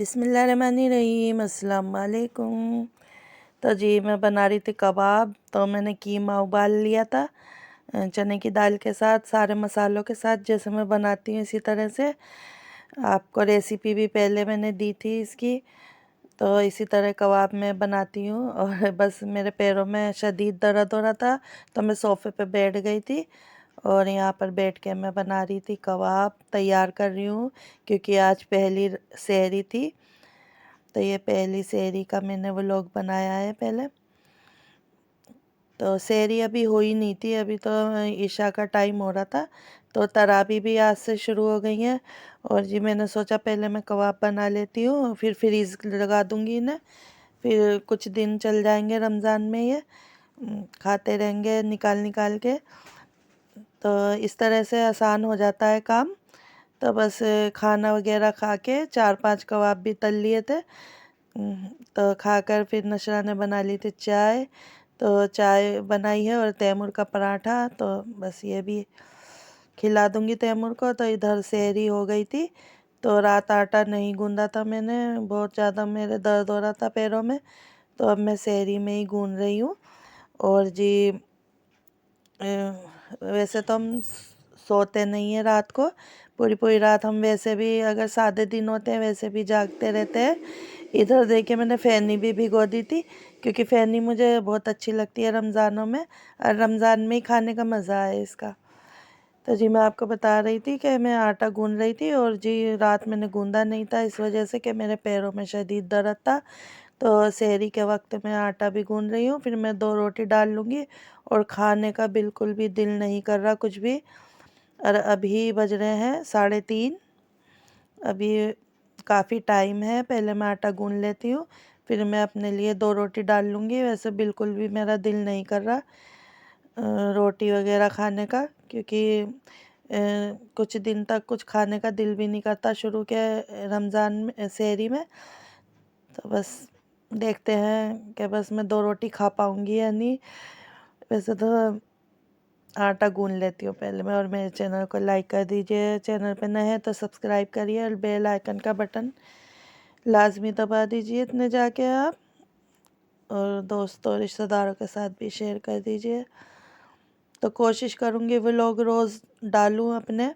बिस्मिल्लाहिर्रहमानिर्रहीम, अस्सलाम वालेकुम। तो जी मैं बना रही थी कबाब। तो मैंने कीमा उबाल लिया था चने की दाल के साथ, सारे मसालों के साथ, जैसे मैं बनाती हूँ इसी तरह से। आपको रेसिपी भी पहले मैंने दी थी इसकी। तो इसी तरह कबाब मैं बनाती हूँ। और बस मेरे पैरों में शदीद दर्द हो रहा था, तो मैं सोफ़े पे बैठ गई थी और यहाँ पर बैठ के मैं बना रही थी कबाब, तैयार कर रही हूँ, क्योंकि आज पहली सहरी थी। तो ये पहली सहरी का मैंने व्लॉग बनाया है पहले। तो सहरी अभी हुई नहीं थी, अभी तो ईशा का टाइम हो रहा था। तो तराबी भी आज से शुरू हो गई हैं। और जी मैंने सोचा पहले मैं कबाब बना लेती हूँ, फिर फ्रीज़ लगा दूँगी इन्हें, फिर कुछ दिन चल जाएंगे रमज़ान में ये खाते रहेंगे निकाल निकाल के। तो इस तरह से आसान हो जाता है काम। तो बस खाना वगैरह खा के 4-5 कबाब भी तल लिए थे। तो खाकर फिर नशरा ने बना ली थी चाय। तो चाय बनाई है और तैमूर का पराठा, तो बस ये भी खिला दूंगी तैमूर को। तो इधर सहरी हो गई थी। तो रात आटा नहीं गूंदा था मैंने, बहुत ज़्यादा मेरे दर्द हो रहा था पैरों में। तो अब मैं सहरी में ही गूंद रही हूँ। और जी वैसे तो हम सोते नहीं हैं रात को, पूरी पूरी रात हम वैसे भी, अगर सादे दिन होते हैं वैसे भी जागते रहते हैं। इधर देखिए मैंने फैनी भी भिगो दी थी, क्योंकि फैनी मुझे बहुत अच्छी लगती है रमज़ानों में, और रमज़ान में ही खाने का मज़ा है इसका। तो जी मैं आपको बता रही थी कि मैं आटा गूंद रही थी, और जी रात मैंने गूंदा नहीं था इस वजह से कि मेरे पैरों में शदीद दर्द था। तो सहरी के वक्त मैं आटा भी गूंद रही हूँ, फिर मैं 2 रोटी डाल लूँगी। और खाने का बिल्कुल भी दिल नहीं कर रहा कुछ भी। और अभी बज रहे हैं 3:30। अभी काफ़ी टाइम है, पहले मैं आटा गूंद लेती हूँ, फिर मैं अपने लिए 2 रोटी डाल लूँगी। वैसे बिल्कुल भी मेरा दिल नहीं कर रहा रोटी वगैरह खाने का, क्योंकि कुछ दिन तक कुछ खाने का दिल भी नहीं करता शुरू के रमज़ान में सहरी में। तो बस देखते हैं कि बस मैं 2 रोटी खा पाऊँगी या नहीं। वैसे तो आटा गूंद लेती हूँ पहले मैं। और मेरे चैनल को लाइक कर दीजिए, चैनल पे नए हैं तो सब्सक्राइब करिए, और बेल आइकन का बटन लाजमी दबा दीजिए इतने जाके आप। और दोस्तों रिश्तेदारों के साथ भी शेयर कर दीजिए। तो कोशिश करूँगी व्लॉग रोज़ डालूँ अपने,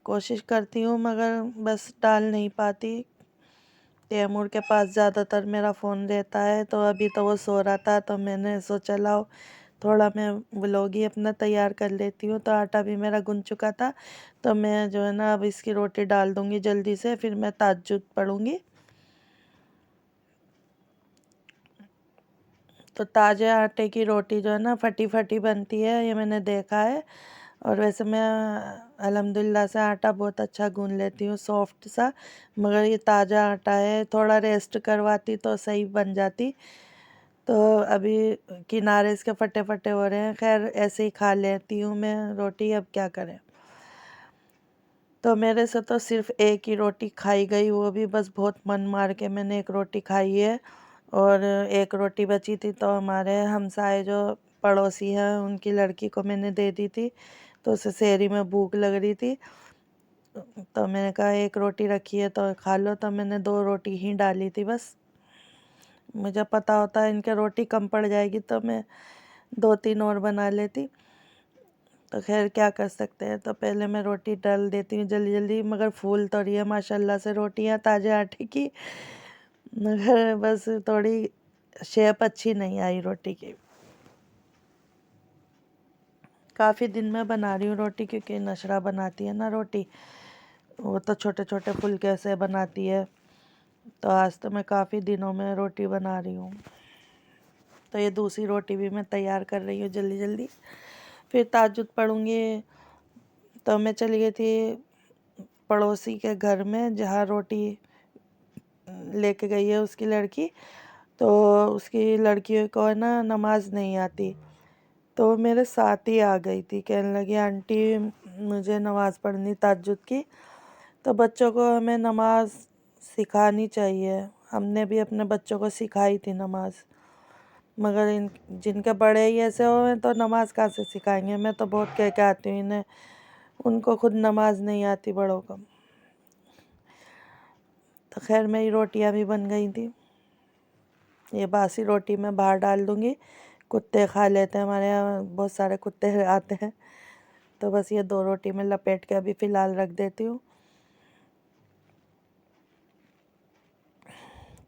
कोशिश करती हूँ, मगर बस डाल नहीं पाती। तैमूर के पास ज़्यादातर मेरा फ़ोन रहता है, तो अभी तो वो सो रहा था, तो मैंने सोचा लाओ थोड़ा मैं व्लॉग ही अपना तैयार कर लेती हूँ। तो आटा भी मेरा गुन चुका था, तो मैं जो है ना अब इसकी रोटी डाल दूँगी जल्दी से, फिर मैं तहज्जुद पढ़ूँगी। तो ताज़े आटे की रोटी जो है ना फटी फटी बनती है, ये मैंने देखा है। और वैसे मैं अल्हम्दुलिल्लाह से आटा बहुत अच्छा गूंद लेती हूँ, सॉफ्ट सा। मगर ये ताज़ा आटा है, थोड़ा रेस्ट करवाती तो सही बन जाती। तो अभी किनारे इसके फटे फटे हो रहे हैं, खैर ऐसे ही खा लेती हूँ मैं रोटी, अब क्या करें। तो मेरे से तो सिर्फ एक ही रोटी खाई गई, वो भी बस बहुत मन मार के मैंने एक रोटी खाई है। और एक रोटी बची थी तो हमारे हमसाए जो पड़ोसी हैं उनकी लड़की को मैंने दे दी थी। तो उसे सहरी में भूख लग रही थी, तो मैंने कहा एक रोटी रखी है तो खा लो। तो मैंने 2 रोटी ही डाली थी बस। मुझे पता होता है इनके रोटी कम पड़ जाएगी तो मैं 2-3 और बना लेती। तो खैर क्या कर सकते हैं। तो पहले मैं रोटी डाल देती हूँ जल्दी जल्दी, मगर फूल तो रही है माशाल्लाह से रोटियाँ ताज़े आटे की, मगर बस थोड़ी शेप अच्छी नहीं आई रोटी की। काफ़ी दिन में बना रही हूँ रोटी, क्योंकि नशरा बनाती है ना रोटी, वो तो छोटे छोटे फुलके से बनाती है। तो आज तो मैं काफ़ी दिनों में रोटी बना रही हूँ। तो ये दूसरी रोटी भी मैं तैयार कर रही हूँ जल्दी जल्दी, फिर तहज्जुद पढ़ूँगी। तो मैं चली गई थी पड़ोसी के घर में, जहाँ रोटी लेके गई है उसकी लड़की। तो उसकी लड़की को है ना नमाज नहीं आती, तो मेरे साथ ही आ गई थी, कहने लगी आंटी मुझे नमाज़ पढ़नी तहज्जुद की। तो बच्चों को हमें नमाज सिखानी चाहिए, हमने भी अपने बच्चों को सिखाई थी नमाज, मगर इन जिनके बड़े ही ऐसे हो तो नमाज कहाँ से सिखाएंगे। मैं तो बहुत कह के आती हूँ इन्हें, उनको खुद नमाज नहीं आती बड़ों को। तो खैर मेरी रोटियां भी बन गई थी। ये बासी रोटी मैं बाहर डाल दूँगी, कुत्ते खा लेते हैं, हमारे यहाँ बहुत सारे कुत्ते आते हैं। तो बस ये 2 रोटी में लपेट के अभी फ़िलहाल रख देती हूँ।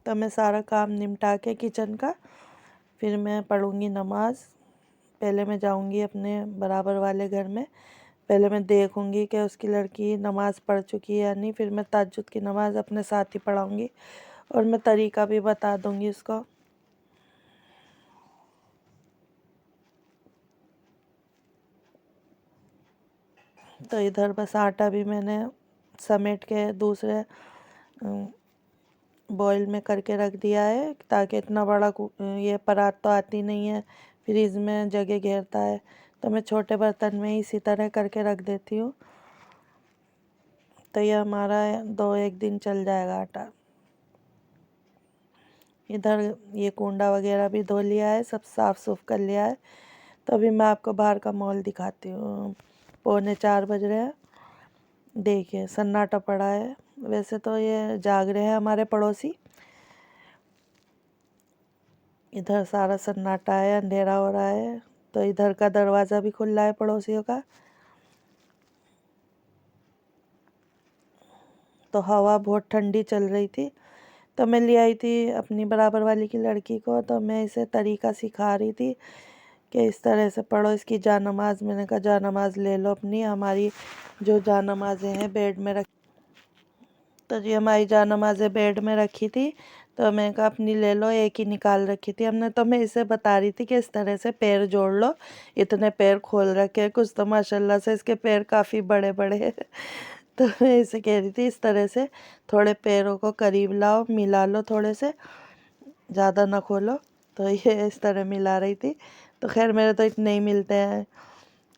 तो मैं सारा काम निपटा के किचन का फिर मैं पढ़ूँगी नमाज़। पहले मैं जाऊँगी अपने बराबर वाले घर में, पहले मैं देखूँगी कि उसकी लड़की नमाज़ पढ़ चुकी है या नहीं, फिर मैं तहज्जुद की नमाज़ अपने साथ ही पढ़ाऊँगी और मैं तरीका भी बता दूँगी उसको। तो इधर बस आटा भी मैंने समेट के दूसरे बॉयल में करके रख दिया है, ताकि इतना बड़ा ये परात तो आती नहीं है, फ्रीज में जगह घेरता है, तो मैं छोटे बर्तन में इसी तरह करके रख देती हूँ। तो ये हमारा 2-1 दिन चल जाएगा आटा। इधर ये कूंडा वगैरह भी धो लिया है, सब साफ़ सुफ कर लिया है। तो अभी मैं आपको बाहर का माहौल दिखाती हूँ। 3:45 बज रहे हैं। देखिए सन्नाटा पड़ा है। वैसे तो ये जाग रहे हैं हमारे पड़ोसी। इधर सारा सन्नाटा है, अंधेरा हो रहा है। तो इधर का दरवाज़ा भी खुला है पड़ोसियों का। तो हवा बहुत ठंडी चल रही थी। तो मैं ले आई थी अपनी बराबर वाली की लड़की को, तो मैं इसे तरीका सिखा रही थी कि इस तरह से पढ़ो इसकी जानमाज़। मैंने कहा जानमाज़ ले लो अपनी, हमारी जो जानमाज़ें हैं बेड में रख। तो जी हमारी जानमाज़ें बेड में रखी थी, तो मैंने कहा अपनी ले लो, एक ही निकाल रखी थी हमने। तो मैं इसे बता रही थी कि इस तरह से पैर जोड़ लो, इतने पैर खोल रखे हैं, कुछ तो माशाल्लाह से इसके पैर काफ़ी बड़े बड़े हैं। तो मैं इसे कह रही थी इस तरह से थोड़े पैरों को करीब लाओ, मिला लो थोड़े से, ज़्यादा ना खोलो। तो ये इस तरह मिला रही थी। तो खैर मेरे तो इतने ही मिलते हैं।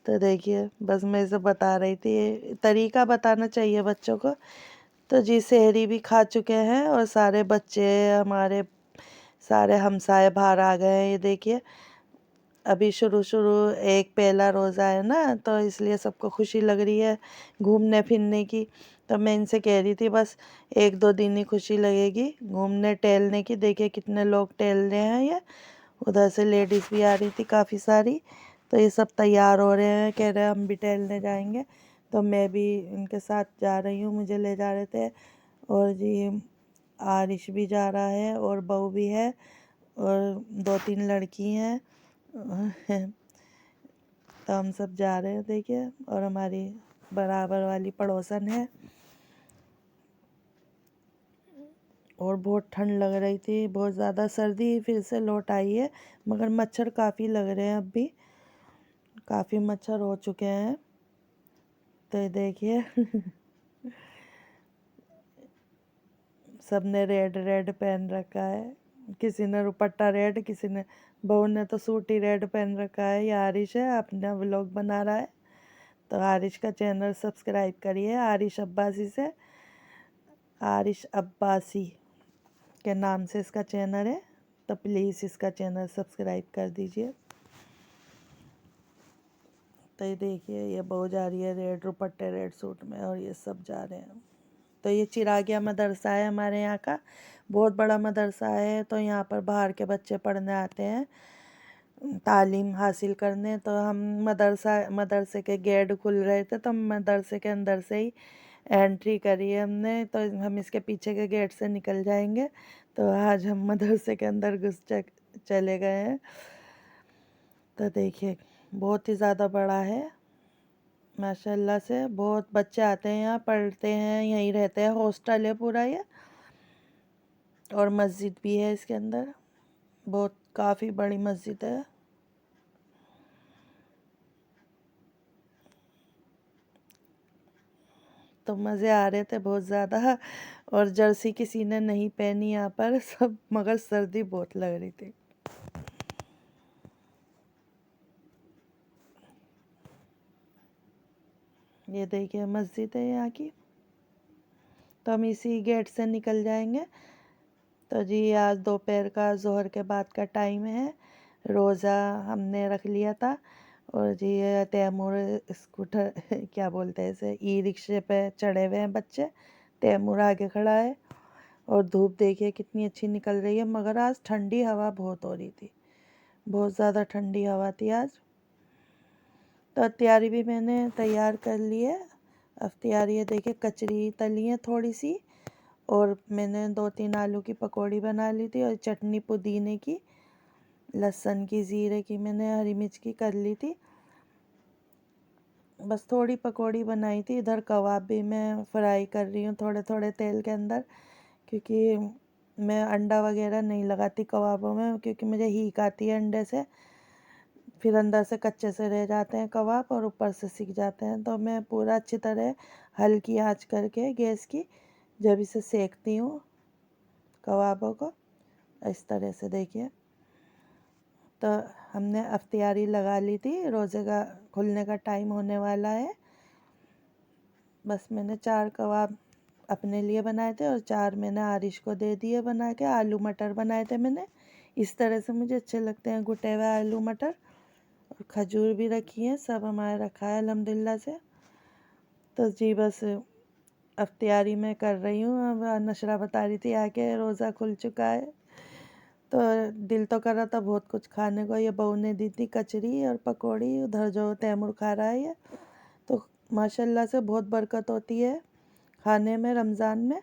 तो देखिए बस मैं इसे बता रही थी, तरीका बताना चाहिए बच्चों को। तो जी सहरी भी खा चुके हैं और सारे बच्चे हमारे, सारे हमसाए बाहर आ गए हैं। ये देखिए अभी शुरू शुरू एक पहला रोज़ा है ना, तो इसलिए सबको खुशी लग रही है घूमने फिरने की। तो मैं इनसे कह रही थी बस 1-2 दिन ही खुशी लगेगी घूमने टहलने की। देखिए कितने लोग टहल रहे हैं। ये उधर से लेडीज़ भी आ रही थी काफ़ी सारी। तो ये सब तैयार हो रहे हैं, कह रहे हैं हम भी टहलने जाएंगे। तो मैं भी इनके साथ जा रही हूँ, मुझे ले जा रहे थे। और जी आरिश भी जा रहा है और बहू भी है और 2-3 लड़की हैं। तो हम सब जा रहे हैं देखिए। और हमारी बराबर वाली पड़ोसन है। और बहुत ठंड लग रही थी, बहुत ज़्यादा सर्दी फिर से लौट आई है, मगर मच्छर काफ़ी लग रहे हैं। अब भी काफ़ी मच्छर हो चुके हैं। तो ये देखिए सब ने रेड रेड पहन रखा है, किसी ने दुपट्टा रेड, किसी ने, बहू ने तो सूट ही रेड पहन रखा है। ये आरिश है, अपना व्लॉग बना रहा है। तो आरिश का चैनल सब्सक्राइब करिए, आरिश अब्बासी से, आरिश अब्बासी के नाम से इसका चैनल है। तो प्लीज़ इसका चैनल सब्सक्राइब कर दीजिए। तो ये देखिए ये बहू जा रही है रेड दुपट्टे रेड सूट में और ये सब जा रहे हैं। तो ये चिरागिया मदरसा है हमारे यहाँ का, बहुत बड़ा मदरसा है। तो यहाँ पर बाहर के बच्चे पढ़ने आते हैं, तालीम हासिल करने। तो हम मदरसे के गेट खुल रहे थे, तो हम मदरसे के अंदर से ही एंट्री करी है हमने। तो हम इसके पीछे के गेट से निकल जाएंगे। तो आज हम मदरसे के अंदर चले गए हैं। तो देखिए बहुत ही ज़्यादा बड़ा है माशाल्लाह से। बहुत बच्चे आते हैं यहाँ, पढ़ते हैं, यहीं रहते हैं, हॉस्टल है पूरा ये। और मस्जिद भी है इसके अंदर, बहुत काफ़ी बड़ी मस्जिद है। तो मज़े आ रहे थे बहुत ज़्यादा। और जर्सी किसी ने नहीं पहनी यहाँ पर सब, मगर सर्दी बहुत लग रही थी। ये देखिए मस्जिद है यहाँ की। तो हम इसी गेट से निकल जाएंगे। तो जी आज दोपहर का ज़ोहर के बाद का टाइम है, रोज़ा हमने रख लिया था। और जी ये तैमूर स्कूटर क्या बोलते हैं इसे, ई रिक्शे पे चढ़े हुए हैं बच्चे। तैमूर आगे खड़ा है और धूप देखिए कितनी अच्छी निकल रही है, मगर आज ठंडी हवा बहुत हो रही थी, बहुत ज़्यादा ठंडी हवा थी आज। तो अफ्तारी भी मैंने तैयार कर ली है। अफ्तारी ये देखिए कचरी तली है थोड़ी सी, और मैंने 2-3 आलू की पकौड़ी बना ली थी, और चटनी पुदीने की, लहसुन की, ज़ीरे की, मैंने हरी मिर्च की कर ली थी। बस थोड़ी पकौड़ी बनाई थी। इधर कबाब भी मैं फ्राई कर रही हूँ थोड़े थोड़े तेल के अंदर, क्योंकि मैं अंडा वगैरह नहीं लगाती कबाबों में, क्योंकि मुझे हीक आती है अंडे से, फिर अंदर से कच्चे से रह जाते हैं कबाब और ऊपर से सिक जाते हैं। तो मैं पूरा अच्छी तरह हल्की आंच करके गैस की जब इसे सेकती हूँ कबाबों को, इस तरह से देखिए। तो हमने अफ्तारी लगा ली थी, रोज़े का खुलने का टाइम होने वाला है। बस मैंने 4 कबाब अपने लिए बनाए थे और 4 मैंने आरिश को दे दिए बना के। आलू मटर बनाए थे मैंने, इस तरह से मुझे अच्छे लगते हैं गुटे हुए आलू मटर। और खजूर भी रखी है, सब हमारे रखा है अल्हम्दुलिल्लाह से। तो जी बस अफ्तारी मैं कर रही हूँ। अब नशरा बता रही थी आके रोज़ा खुल चुका है, तो दिल तो कर रहा था बहुत कुछ खाने को। ये बहू ने दी थी कचरी और पकौड़ी, उधर जो तैमूर खा रहा है ये। तो माशाल्लाह से बहुत बरकत होती है खाने में रमज़ान में,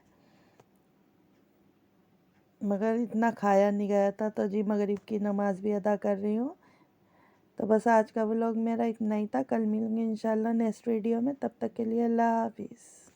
मगर इतना खाया नहीं गया था। तो जी मगरिब की नमाज़ भी अदा कर रही हूँ। तो बस आज का व्लॉग मेरा इतना ही था। कल मिलेंगे इंशाल्लाह नेक्स्ट वीडियो में, तब तक के लिए अल्लाह हाफिज़।